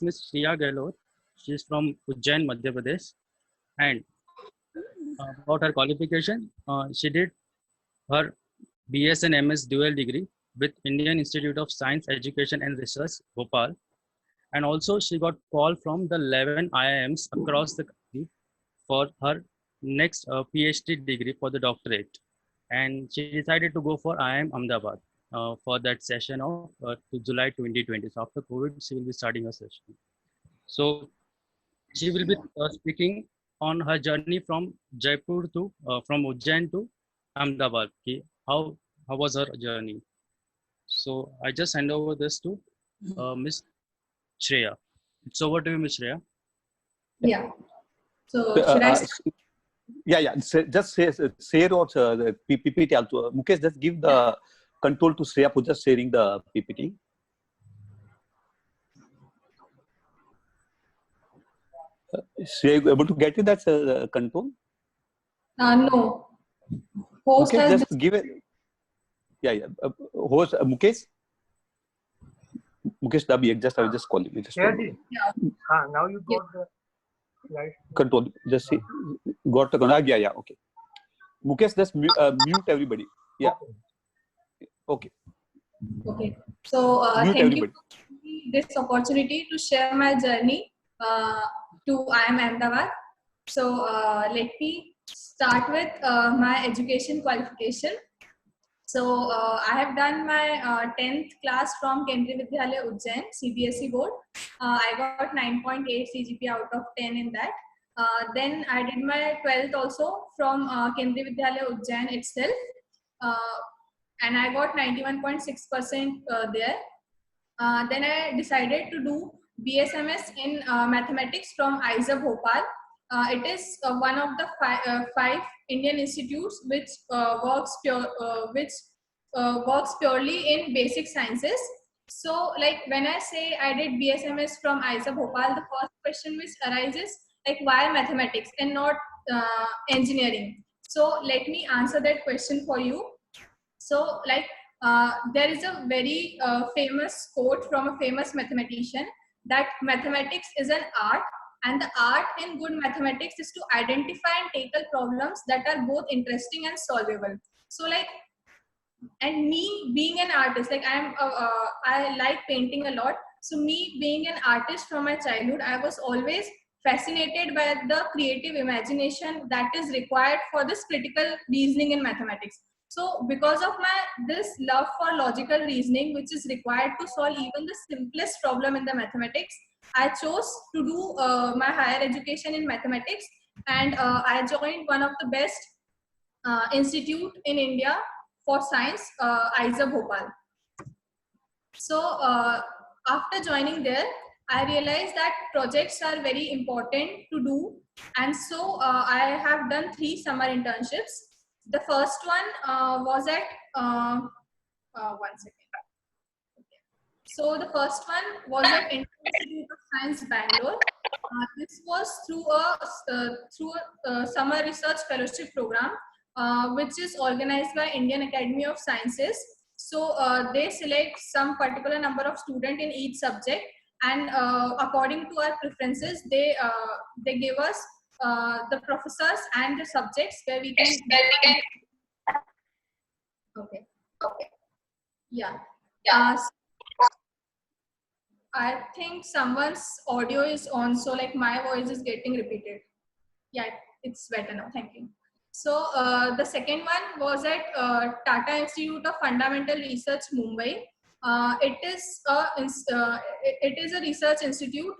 Miss Shreya Gehlot. She's from Ujjain, Madhya Pradesh. And about her qualification, she did her BS and MS dual degree with Indian Institute of Science, Education and Research, Bhopal. And also she got call from the 11 IIMs across the country for her next PhD degree for the doctorate. And she decided to go for IIM Ahmedabad for that session of to July 2020. So after COVID, she will be starting her session. So she will be speaking on her journey from Jaipur to from Ujjain to Ahmedabad. Okay, how was her journey? So I just hand over this to Miss Shreya. It's over to you, Miss Shreya. Yeah. So should I? Yeah. Just share or the PPT also. Mukesh, just give the control to Shreya for just sharing the PPT. Shreya, you able to get it? That's control. No. Host Mukesh, has just give it. Yeah. Host Mukesh. Mukesh Dabi, I will just call him. Now you got the slide. Control. Just see. Got the control. Yeah. Okay. Mukesh, just mute everybody. Yeah. Okay. Okay. So Mute thank everybody. you for this opportunity to share my journey to IIM Ahmedabad. So let me start with my education qualification. So I have done my 10th class from Kendriya Vidyalaya Ujjain CBSE board. I got 9.8 CGPA out of 10 in that. Then I did my 12th also from Kendriya Vidyalaya Ujjain itself. And I got 91.6% there. Then I decided to do BSMS in mathematics from IISER Bhopal. It is one of the five Indian institutes which works purely in basic sciences. So, like when I say I did BSMS from IISER Bhopal, the first question which arises like why mathematics and not engineering? So let me answer that question for you. So, like, there is a very famous quote from a famous mathematician that mathematics is an art, and the art in good mathematics is to identify and tackle problems that are both interesting and solvable. So, like, and me being an artist, like I like painting a lot. So, me being an artist from my childhood, I was always fascinated by the creative imagination that is required for this critical reasoning in mathematics. So because of this love for logical reasoning, which is required to solve even the simplest problem in the mathematics, I chose to do my higher education in mathematics, and I joined one of the best institute in India for science, IISER Bhopal. So after joining there, I realized that projects are very important to do, and so I have done 3 summer internships. The first one was at one second. Okay. So the first one was at Indian Institute of Science, Bangalore. This was through a summer research fellowship program, which is organized by Indian Academy of Sciences. So they select some particular number of students in each subject, and according to our preferences, they give us the professors and the subjects where we can. Okay. Yeah. I think someone's audio is on, so like my voice is getting repeated. Yeah, it's better now. Thank you. So the second one was at Tata Institute of Fundamental Research, Mumbai. It is a research institute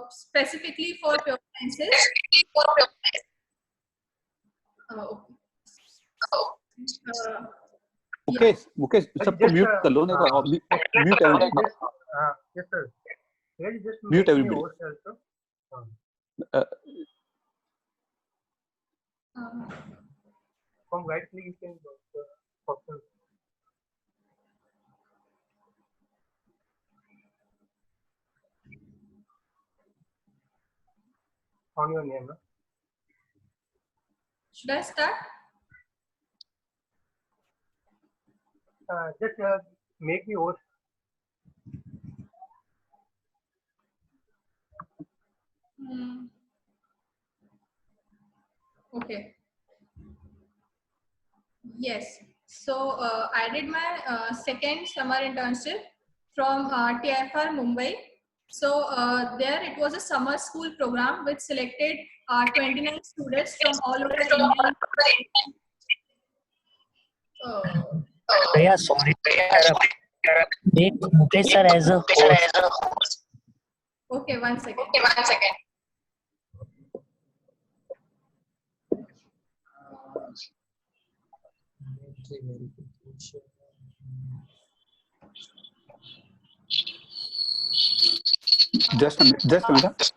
specifically for pure sciences. Mukesh, सबको mute कर लो ना तो mute everybody. Yes sir. Just Mute everybody. From right click you can go to option. On your name. No? Should I start? Just make me host. Hmm. Okay. Yes. So I did my second summer internship from TFR Mumbai. So there it was a summer school program which selected 29 students from all over India. Shreya, sorry to interrupt. Make Mukesh sir as a host. Okay, 1 second. Just a minute. Just a minute.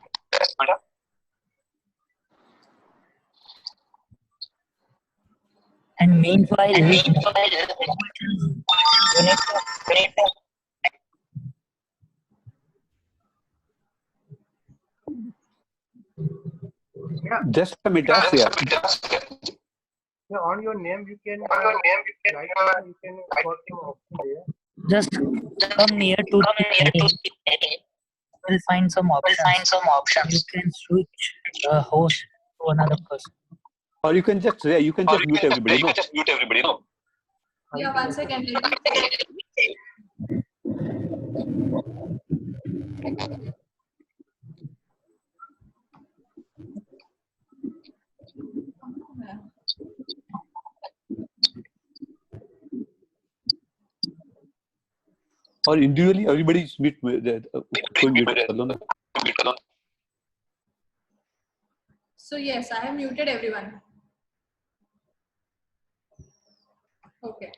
And meanwhile, you need to Just a minute. Yeah. Yeah, on your name you can write, you can got some option there. just come near to the name. You will find some options. You can switch the host to another person. Or you can just mute everybody. No. Yeah, 1 second. Or individually, everybody is mute. So yes, I have muted everyone. Okay.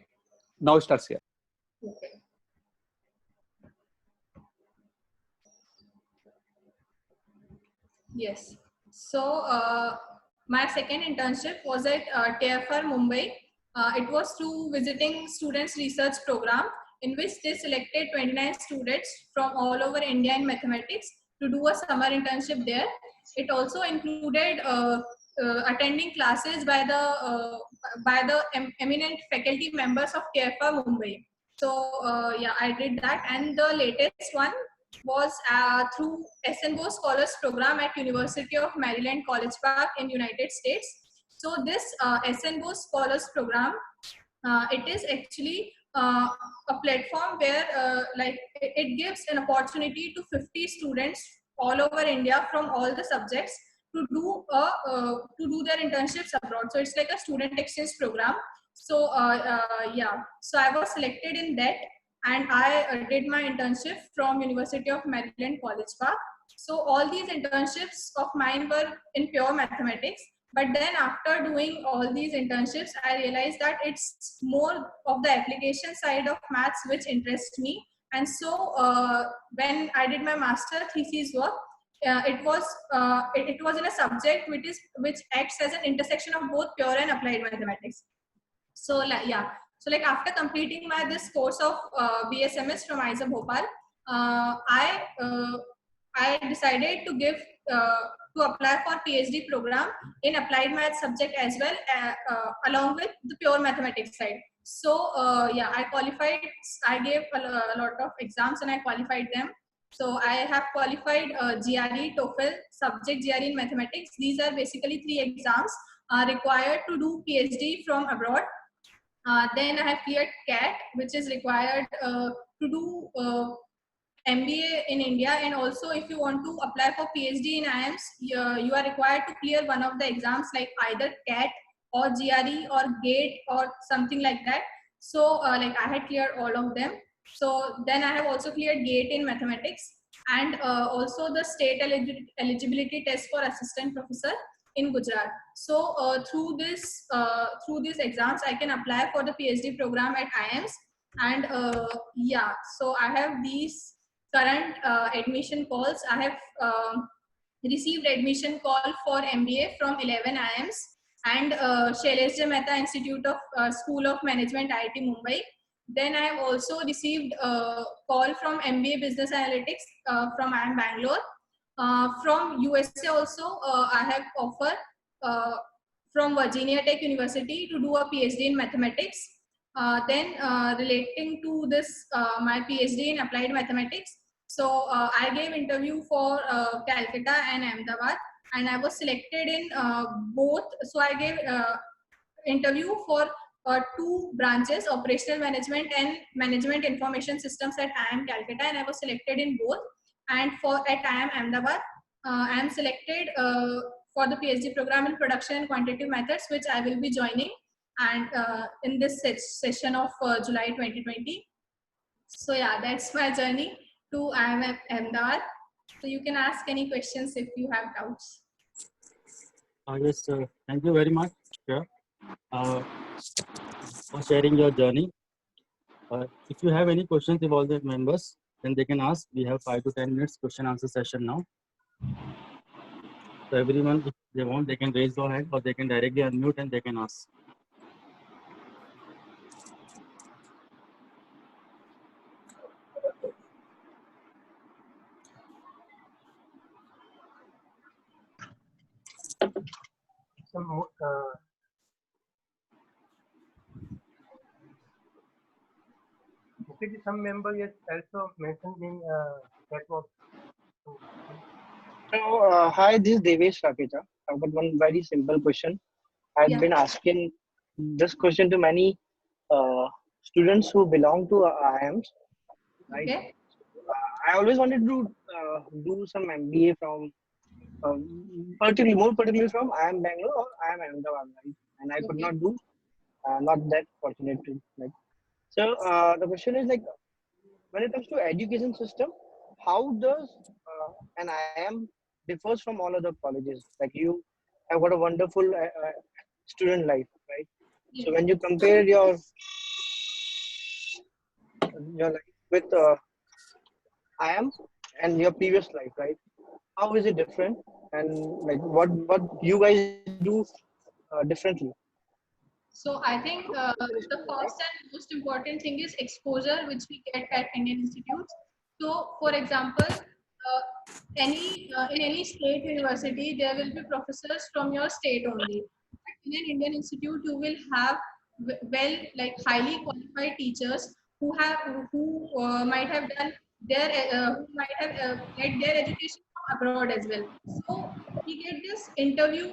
Now it starts here. Okay. Yes. So my second internship was at TFR Mumbai. It was through visiting students research program in which they selected 29 students from all over India in mathematics to do a summer internship there. It also included attending classes by the eminent faculty members of TFR Mumbai. So yeah, I did that, and the latest one was through SNBO Scholars Program at University of Maryland College Park in United States. So this SNBO Scholars Program, it is actually a platform where it gives an opportunity to 50 students all over India from all the subjects to do their internships abroad. So it's like a student exchange program. So yeah, so I was selected in that, and I did my internship from University of Maryland College Park. So all these internships of mine were in pure mathematics. But then after doing all these internships, I realized that it's more of the application side of maths which interests me. And so when I did my master thesis work, it was in a subject which acts as an intersection of both pure and applied mathematics. So like, yeah, so like after completing my this course of BSMS from IISA Bhopal, I decided to to apply for PhD program in applied math subject as well, along with the pure mathematics side. So yeah, I qualified. I gave a lot of exams and I qualified them. So I have qualified GRE, TOEFL, subject GRE in mathematics. These are basically 3 exams required to do PhD from abroad. Then I have cleared CAT, which is required to do MBA in India, and also if you want to apply for PhD in IIMS, you are required to clear one of the exams like either CAT or GRE or GATE or something like that. So like I had cleared all of them. So then I have also cleared GATE in mathematics, and also the state eligibility test for assistant professor in Gujarat. So through these exams, I can apply for the PhD program at IIMS. And yeah, so I have these current admission calls. I have received admission call for MBA from 11 IIMs and Shailesh J. Mehta Institute of School of Management, IIT Mumbai. Then I have also received a call from MBA Business Analytics from IIM Bangalore. From USA also, I have offer from Virginia Tech University to do a PhD in mathematics. Then relating to this, my PhD in applied mathematics, So I gave interview for Calcutta and Ahmedabad, and I was selected in both. So I gave interview for two branches, operational management and management information systems at IIM Calcutta, and I was selected in both. And for at IIM Ahmedabad, I am selected for the PhD program in production and quantitative methods, which I will be joining, and in this session of July 2020. So yeah, that's my journey to IIM Ahmedabad. So you can ask any questions if you have doubts. Yes, thank you very much, sir, for sharing your journey. If you have any questions of all the members, then they can ask. We have 5 to 10 minutes question answer session now. So everyone, if they want, they can raise their hand or they can directly unmute and they can ask. Some okay, some member yet also mentioned in chat box. So, hi, this is Devesh Rakecha. I've got one very simple question. I've Yeah. been asking this question to many students who belong to IIMs, right? Okay. I always wanted to do some MBA from, more particularly from IIM Bangalore or IIM Ahmedabad, right? And I could Okay. not do, not that fortunate to, like. So, the question is like, when it comes to education system, how does an IIM differs from all other colleges? Like you have got a wonderful student life, right? So Yes. when you compare your life with IIM and your previous life, right? How is it different? And like what you guys do differently? So I think the first and most important thing is exposure, which we get at Indian institutes. So, for example, in any state university, there will be professors from your state only. But in an Indian institute, you will have like highly qualified teachers who might have done who might have get their education from abroad as well. So we get this interview,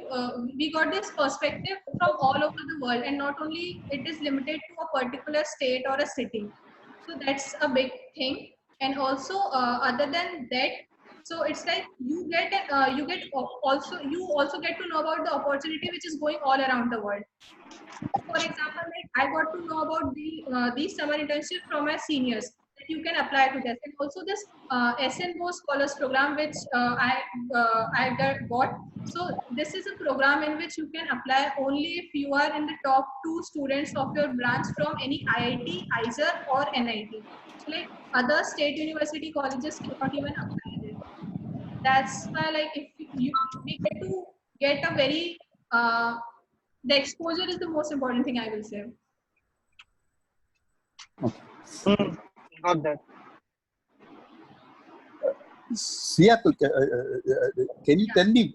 we got this perspective from all over the world, and not only it is limited to a particular state or a city. So that's a big thing. And also, other than that, so it's like you also get to know about the opportunity which is going all around the world. For example, like I got to know about these summer internships from my seniors that you can apply to this, and also this SNBO Scholars Program which got. So this is a program in which you can apply only if you are in the top 2 students of your branch from any IIT, IISER, or NIT. So like other state university colleges cannot even apply this. That's why like if we get to get a very the exposure is the most important thing, I will say. Not that. Sia, can you tell me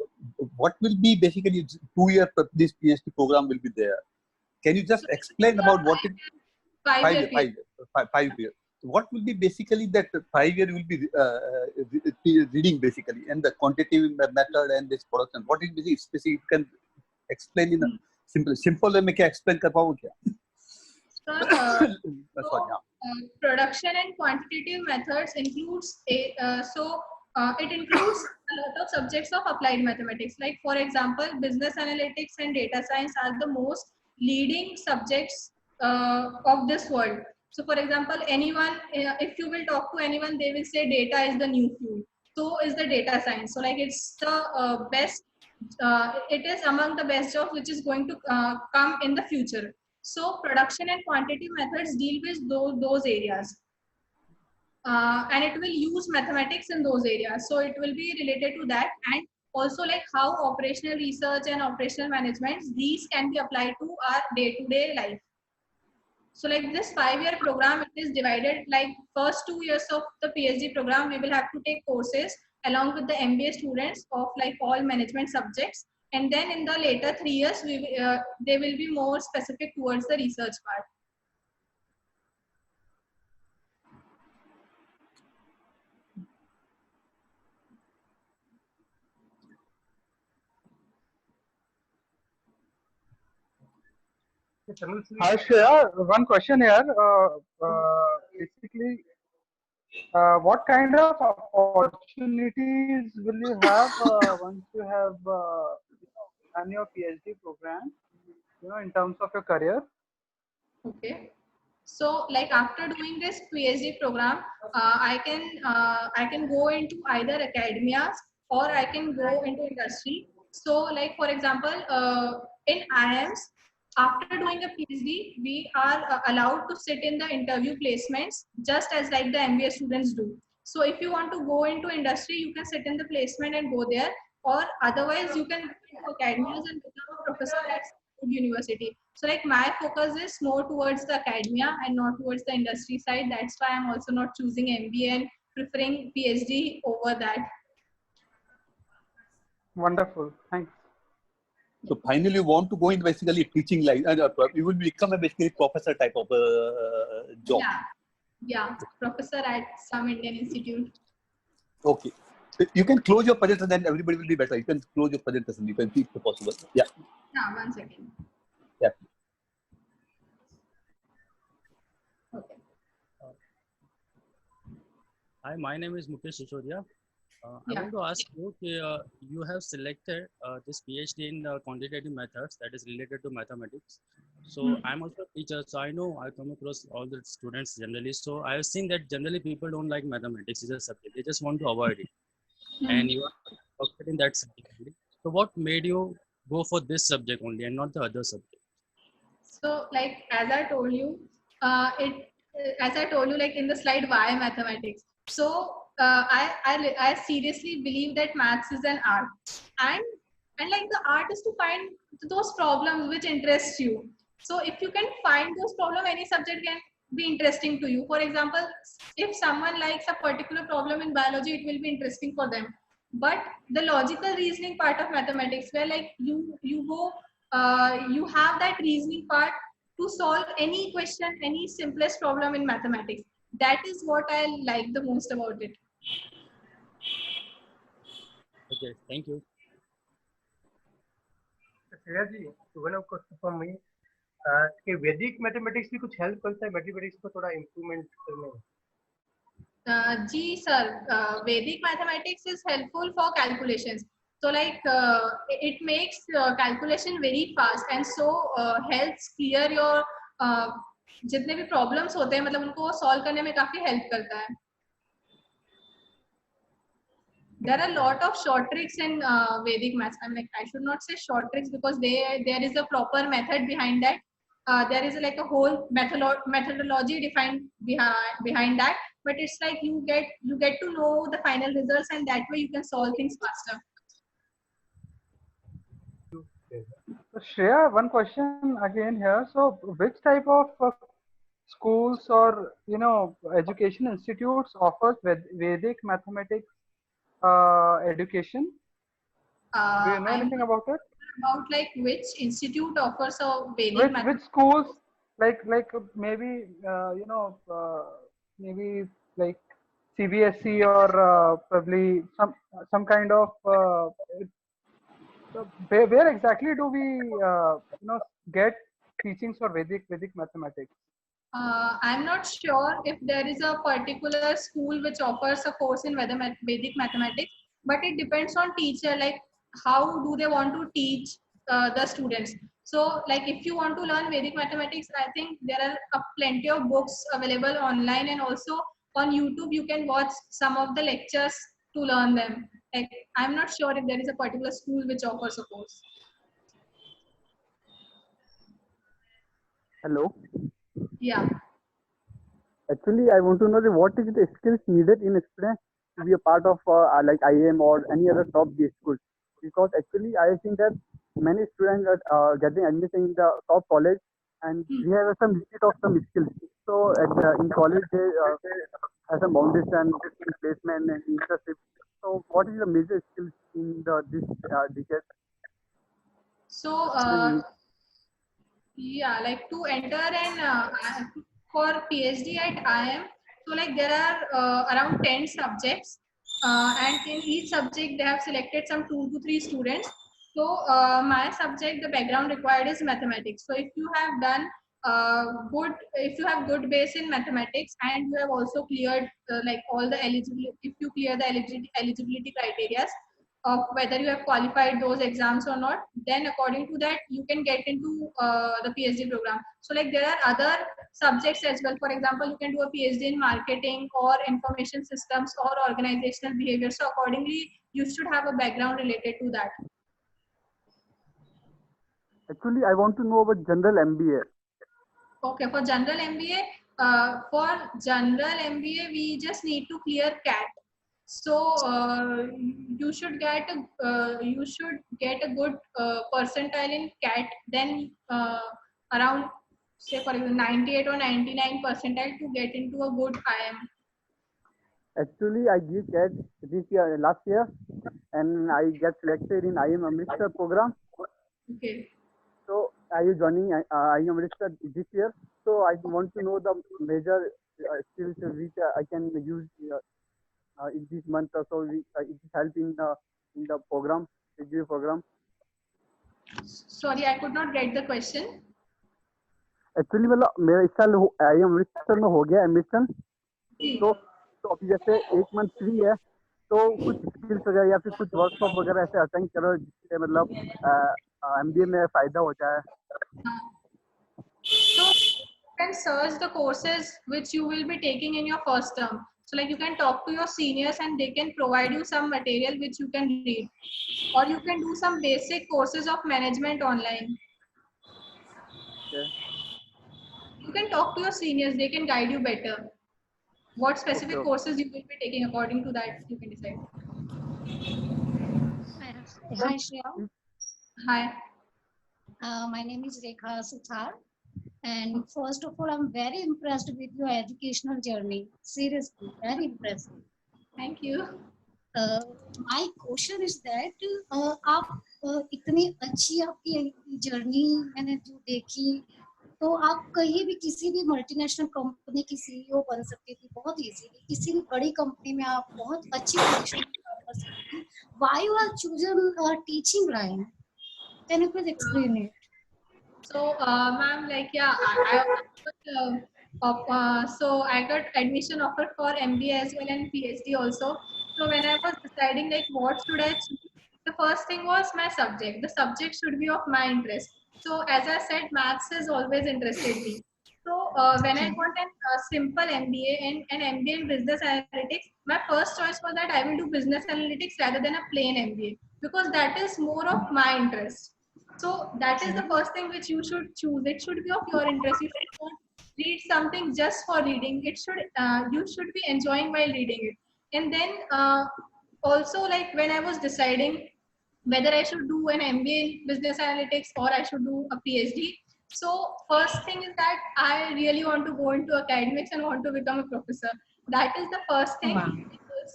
what will be basically 2 year this PhD program will be there? Can you just explain about what it 5 year period. 5 years? What will be basically that 5 year will be reading basically, and the quantitative method and this production. What is basically specific? You can explain in a simple way में क्या explain कर पाओ क्या? Production and quantitative methods includes it includes a lot of subjects of applied mathematics. Like for example, business analytics and data science are the most leading subjects of this world. So for example, anyone, if you will talk to anyone, they will say data is the new fuel. So is the data science. So like it's the best. It is among the best jobs which is going to come in the future. So production and quantitative methods deal with those areas. And it will use mathematics in those areas. So it will be related to that. And also like how operational research and operational management, these can be applied to our day-to-day life. So like this 5-year program, it is divided like first 2 years of the PhD program, we will have to take courses along with the MBA students of like all management subjects. And then in the later 3 years, they will be more specific towards the research part. Tanushree, Shreya, one question here. Basically, what kind of opportunities will you have once you have done your PhD program? In terms of your career. Okay. So like after doing this PhD program, I can go into either academia or I can go into industry. So like for example, in IIMs, after doing a PhD, we are allowed to sit in the interview placements just as like the MBA students do. So if you want to go into industry, you can sit in the placement and go there, or otherwise you can go into academias and become a professor at good university. So like my focus is more towards the academia and not towards the industry side. That's why I'm also not choosing MBA and preferring PhD over that. Wonderful. Thanks. So finally, you want to go in basically teaching line. You will become a basically professor type of job. Yeah, professor at some Indian institute. Okay. You can close your presentation, then everybody will be better. You can close your presentation. You can see if possible. Yeah. Yeah, 1 second. Yeah. Okay. Hi, my name is Mukesh Sisodia. I Yeah. want to ask you, you have selected this PhD in quantitative methods that is related to mathematics. So I'm also a teacher, so I know I come across all the students generally. So I've seen that generally people don't like mathematics as a subject. They just want to avoid it. And you are perfect in that subject only. So what made you go for this subject only and not the other subject? So like as I told you, like in the slide, why mathematics? So I seriously believe that maths is an art, and like the art is to find those problems which interest you. So if you can find those problems, any subject can be interesting to you. For example, if someone likes a particular problem in biology, it will be interesting for them. But the logical reasoning part of mathematics, where like you have that reasoning part to solve any question, any simplest problem in mathematics. That is what I like the most about it. Okay, thank you. Shreya ji, one of question for me. कि वैदिक mathematics भी कुछ help करता है mathematics को थोड़ा improvement करने में? Ji sir, Vedic mathematics is helpful for calculations. So like it makes calculation very fast and so helps clear your जितने भी problems होते हैं मतलब उनको solve करने में काफी help करता है. There are a lot of short tricks in Vedic maths. I should not say short tricks because there is a proper method behind that. There is like a whole methodology defined behind that. But it's like you get to know the final results, and that way you can solve things faster. So Shreya, one question again here. So which type of schools or education institutes offers Vedic mathematics education? Do you know anything about it? About like which institute offers a Vedic mathematics? Which schools, like maybe maybe like CBSE or probably some kind of so where exactly do we get teachings for Vedic mathematics? I'm not sure if there is a particular school which offers a course in Vedic mathematics, but it depends on teacher, like how do they want to teach the students. So like if you want to learn Vedic mathematics, I think there are plenty of books available online, and also on YouTube you can watch some of the lectures to learn them. Like I'm not sure if there is a particular school which offers a course. Hello. Yeah. Actually, I want to know what is the skills needed in a student to be a part of like IIM or any other top G school. Because actually, I think that many students are getting admission in the top college, and we have some limit of some skills. So in college, they have some foundation, placement, and internship. So what is the major skills in this decade? So yeah, like to enter and for PhD at IIM, so like there are around 10 subjects, and in each subject they have selected some 2 to 3 students. So my subject, the background required is mathematics. So if you have done if you have good base in mathematics and you have also cleared like all the eligibility, if you clear the eligibility criteria of whether you have qualified those exams or not, then according to that you can get into the PhD program. So like there are other subjects as well. For example, you can do a PhD in marketing or information systems or organizational behavior. So accordingly, you should have a background related to that. Actually, I want to know about general MBA. Okay, for general MBA, we just need to clear CAT. So you should get a good percentile in CAT. Then around say for example 98 or 99 percentile to get into a good IIM. Actually, I gave CAT last year, and I get selected in IIM Amritsar program. Okay. So are you joining IIM Amritsar this year? So I want to know the major skills which I can use in this month or so. It help in the program, degree program. Sorry, I could not get the question. Actually मतलब मेरा इस साल आई अमृतसर में हो गया admission, तो अभी जैसे एक मंथ फ्री है, तो कुछ स्किल्स वगैरह या फिर कुछ वर्कशॉप वगैरह ऐसे अटेंड करो जिससे मतलब एमबीए में फायदा हो जाए. So you can search the courses which you will be taking in your first term. So like you can talk to your seniors and they can provide you some material which you can read, or you can do some basic courses of management online. Okay. You can talk to your seniors, they can guide you better. What specific courses you will be taking, according to that you can decide. Hi Shreya. Hi. My name is Rekha Suthar. And first of all, I'm very impressed with your educational journey. Seriously, very impressive. Thank you. My question is that आप इतनी अच्छी आपकी journey मैंने जो देखी, तो आप कहीं भी किसी भी मल्टीनेशनल कंपनी की सीईओ बन सकती थी बहुत इजीली. किसी भी बड़ी कंपनी में आप बहुत अच्छी पोजीशन पर काम कर सकती थी. Why you are chosen teaching line? Can you please explain it? So, ma'am, like, yeah, so I got admission offer for MBA as well and PhD also. So when I was deciding like what should I choose, the first thing was my subject. The subject should be of my interest. So as I said, maths has always interested me. So when I got a simple MBA and an MBA in business analytics, my first choice was that I will do business analytics rather than a plain MBA because that is more of my interest. So that is the first thing which you should choose. It should be of your interest. You should not read something just for reading. It should you should be enjoying while reading it. And then also like when I was deciding whether I should do an MBA in business analytics or I should do a PhD. So first thing is that I really want to go into academics and want to become a professor. That is the first thing. Wow.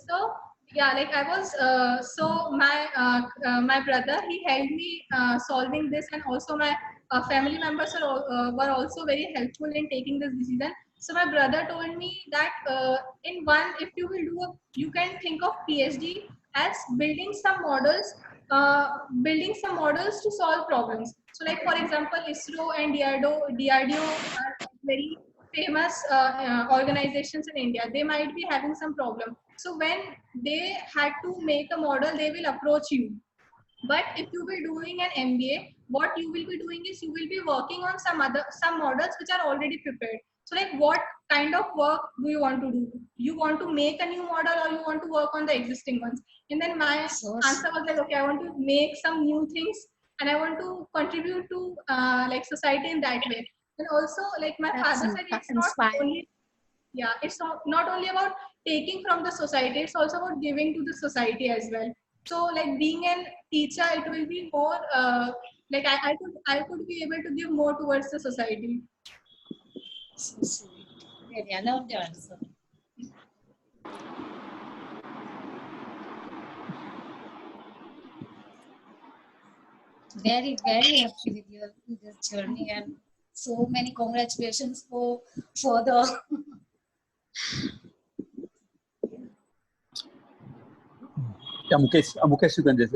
So yeah, like I was so my brother, he helped me solving this, and also my family members were also very helpful in taking this decision. So my brother told me that in one, if you will do you can think of PhD as building some models to solve problems. So like for example, ISRO and DRDO are very famous organizations in India. They might be having some problem. So when they had to make a model, they will approach you. But if you will doing an MBA, what you will be doing is you will be working on some models which are already prepared. So like what kind of work do you want to do? You want to make a new model or you want to work on the existing ones? And then my answer was like, okay, I want to make some new things and I want to contribute to like society in that way. And also like my father said, it's not only it's not only about taking from the society, it's also about giving to the society as well. So like being an teacher, it will be more like I could be able to give more towards the society. So sweet. Really, I love the answer. Very, very happy with your this journey and so many congratulations for the Yeah, Mukesh, you can just.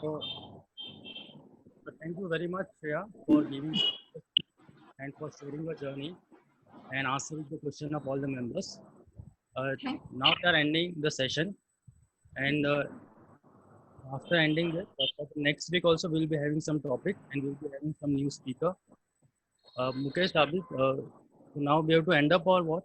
So, thank you very much, Shreya, for giving and for sharing your journey and answering the question of all the members. Now we are ending the session, and after ending that, next week also we'll be having some topic and we'll be having some new speaker. Mukesh Abid, now we have to end up or what?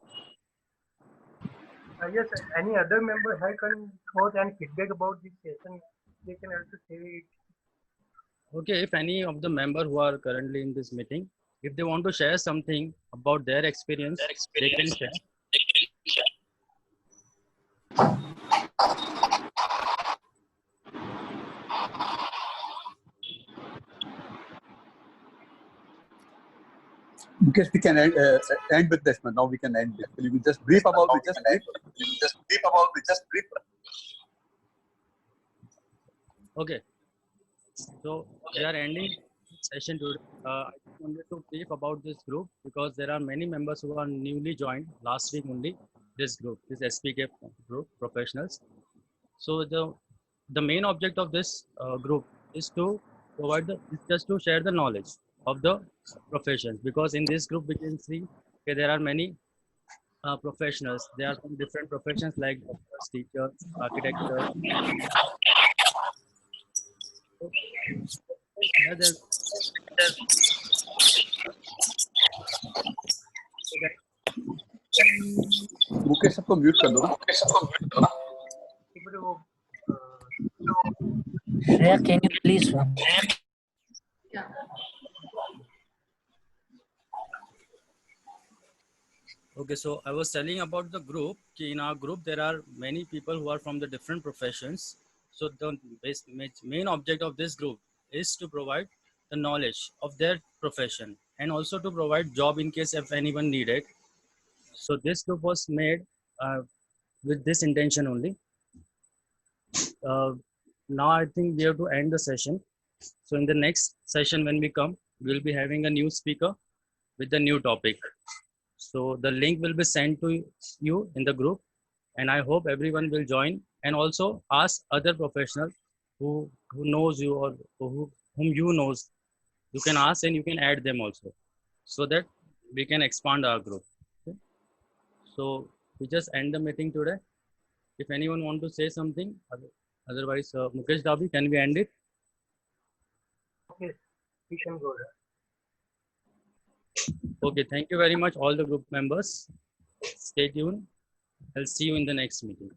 Yes, any other member has any thought and feedback about this session, they can also say it. Okay, if any of the member who are currently in this meeting, if they want to share something about their experience, they can share. Because we can end with this, man. Now we can end basically. We just brief about it. Just brief. Okay, so we are ending session today. I just wanted to brief about this group because there are many members who are newly joined last week only. This group, this SPK group, professionals. So the main object of this group is to provide just to share the knowledge of the professions, because in this group we can see there are many professionals. They are from different professions like doctors, teachers, architects. Mukesh सबको mute कर दो. Shreya, can you please? Yeah. Okay, so I was telling about the group. In our group, there are many people who are from the different professions. So the main object of this group is to provide the knowledge of their profession and also to provide job in case if anyone needed. So this group was made with this intention only. Now I think we have to end the session. So in the next session when we come, we'll be having a new speaker with the new topic. So the link will be sent to you in the group, and I hope everyone will join and also ask other professionals who knows you or whom you knows. You can ask and you can add them also, so that we can expand our group. Okay? So we just end the meeting today. If anyone want to say something, otherwise, Mukesh Dabi, can we end it? Okay, we can go there. Okay, thank you very much, all the group members. Stay tuned. I'll see you in the next meeting.